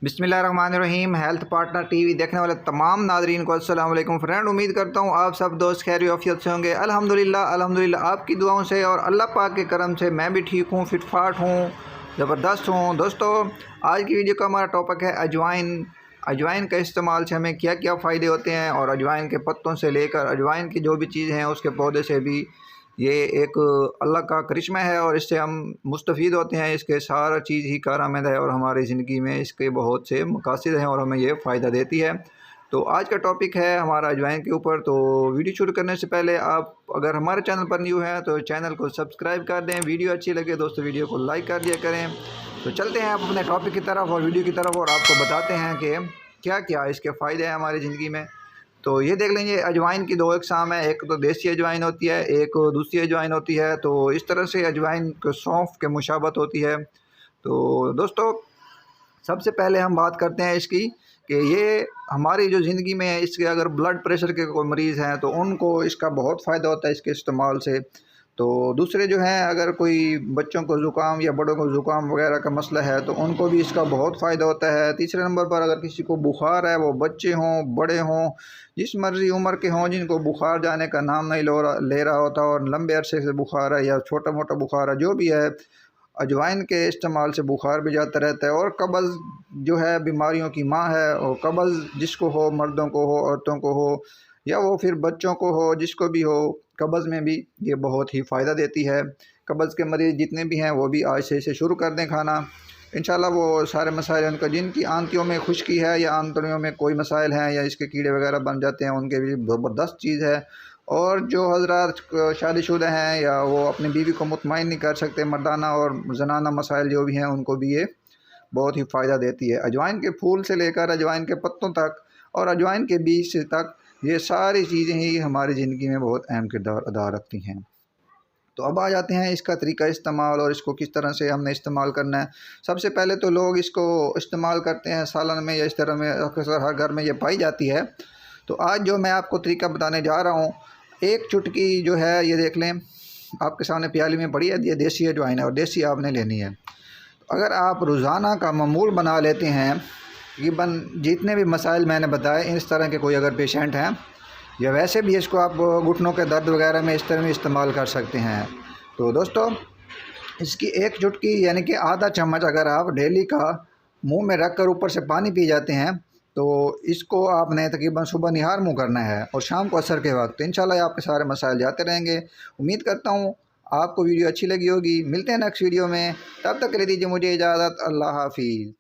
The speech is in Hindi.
बिस्मिल्लाहिर्रहमानिर्रहीम। हेल्थ पार्टनर टीवी देखने वाले तमाम नाजरीन को अस्सलाम वालेकुम फ्रेंड। उम्मीद करता हूँ आप सब दोस्त खैर आफियत से होंगे। अल्हम्दुलिल्लाह आपकी दुआओं से और अल्लाह पाक के करम से मैं भी ठीक हूँ, फिटफाट हूँ, ज़बरदस्त हूँ। दोस्तों, आज की वीडियो का हमारा टॉपिक है अजवाइन। अजवाइन के इस्तेमाल से हमें क्या क्या फ़ायदे होते हैं और अजवाइन के पत्तों से लेकर अजवाइन की जो भी चीज़ हैं उसके पौधे से भी ये एक अल्लाह का करिश्मा है और इससे हम मुस्तफ़ीद होते हैं। इसके सारा चीज़ ही कारआमद है और हमारी ज़िंदगी में इसके बहुत से मकासद हैं और हमें ये फ़ायदा देती है। तो आज का टॉपिक है हमारा अजवाइन के ऊपर। तो वीडियो शुरू करने से पहले आप अगर हमारे चैनल पर न्यू हैं तो चैनल को सब्सक्राइब कर दें। वीडियो अच्छी लगे दोस्तों वीडियो को लाइक कर दिया करें। तो चलते हैं आप अपने टॉपिक की तरफ और वीडियो की तरफ और आपको बताते हैं कि क्या क्या इसके फ़ायदे हैं हमारी ज़िंदगी में। तो ये देख लीजिए, अजवाइन की दो इकसाम है, एक तो देसी अजवाइन होती है, एक दूसरी अजवाइन होती है। तो इस तरह से अजवाइन को सौंफ के मुशाबत होती है। तो दोस्तों, सबसे पहले हम बात करते हैं इसकी कि ये हमारी जो ज़िंदगी में है, इसके अगर ब्लड प्रेशर के कोई मरीज़ हैं तो उनको इसका बहुत फ़ायदा होता है इसके इस्तेमाल से। तो दूसरे जो हैं, अगर कोई बच्चों को ज़ुकाम या बड़ों को ज़ुकाम वगैरह का मसला है तो उनको भी इसका बहुत फ़ायदा होता है। तीसरे नंबर पर अगर किसी को बुखार है, वो बच्चे हों बड़े हों, जिस मर्ज़ी उम्र के हों, जिनको बुखार जाने का नाम नहीं ले रहा होता और लंबे अरसे से बुखार है या छोटा मोटा बुखार है, जो भी है, अजवाइन के इस्तेमाल से बुखार भी जाता रहता है। और कब्ज़ जो है बीमारियों की माँ है, और कब्ज़ जिसको हो, मर्दों को हो, औरतों को हो, या वो फिर बच्चों को हो, जिसको भी हो, कब्ज़ में भी ये बहुत ही फ़ायदा देती है। कब्ज़ के मरीज़ जितने भी हैं वो भी आज से इसे शुरू कर दें खाना, इंशाल्लाह वो सारे मसाइल उनका, जिनकी आंतियों में खुश्की है या आंतड़ियों में कोई मसाइल हैं या इसके कीड़े वगैरह बन जाते हैं, उनके भी ज़बरदस्त चीज़ है। और जो हज़रात शादीशुदा हैं या वो अपनी बीवी को मुतमईन नहीं कर सकते, मर्दाना और ज़नाना मसाइल जो भी हैं, उनको भी ये बहुत ही फ़ायदा देती है। अजवाइन के फूल से लेकर अजवाइन के पत्तों तक और अजवाइन के बीज से तक, ये सारी चीज़ें ही हमारी ज़िंदगी में बहुत अहम किरदार अदा रखती हैं। तो अब आ जाते हैं इसका तरीका इस्तेमाल और इसको किस तरह से हमने इस्तेमाल करना है। सबसे पहले तो लोग इसको इस्तेमाल करते हैं सालन में या इस तरह में, अक्सर हर घर में ये पाई जाती है। तो आज जो मैं आपको तरीका बताने जा रहा हूँ, एक चुटकी जो है, ये देख लें आपके सामने प्याली में पड़ी है, ये देसी अजवाइन है और देसी आपने लेनी है। तो अगर आप रोज़ाना का मामूल बना लेते हैं, तकरीबन जितने भी मसाइल मैंने बताए, इस तरह के कोई अगर पेशेंट हैं या वैसे भी इसको आप घुटनों के दर्द वगैरह में इस तरह में इस्तेमाल कर सकते हैं। तो दोस्तों, इसकी एक चुटकी यानी कि आधा चम्मच अगर आप डेली का मुंह में रख कर ऊपर से पानी पी जाते हैं, तो इसको आपने तकरीबन सुबह निहार मुँह करना है और शाम को असर के वक्त, इंशाल्लाह आपके सारे मसाइल जाते रहेंगे। उम्मीद करता हूँ आपको वीडियो अच्छी लगी होगी। मिलते हैं नेक्स्ट वीडियो में, तब तक के लिए दीजिए मुझे इजाज़त। अल्लाह हाफिज़।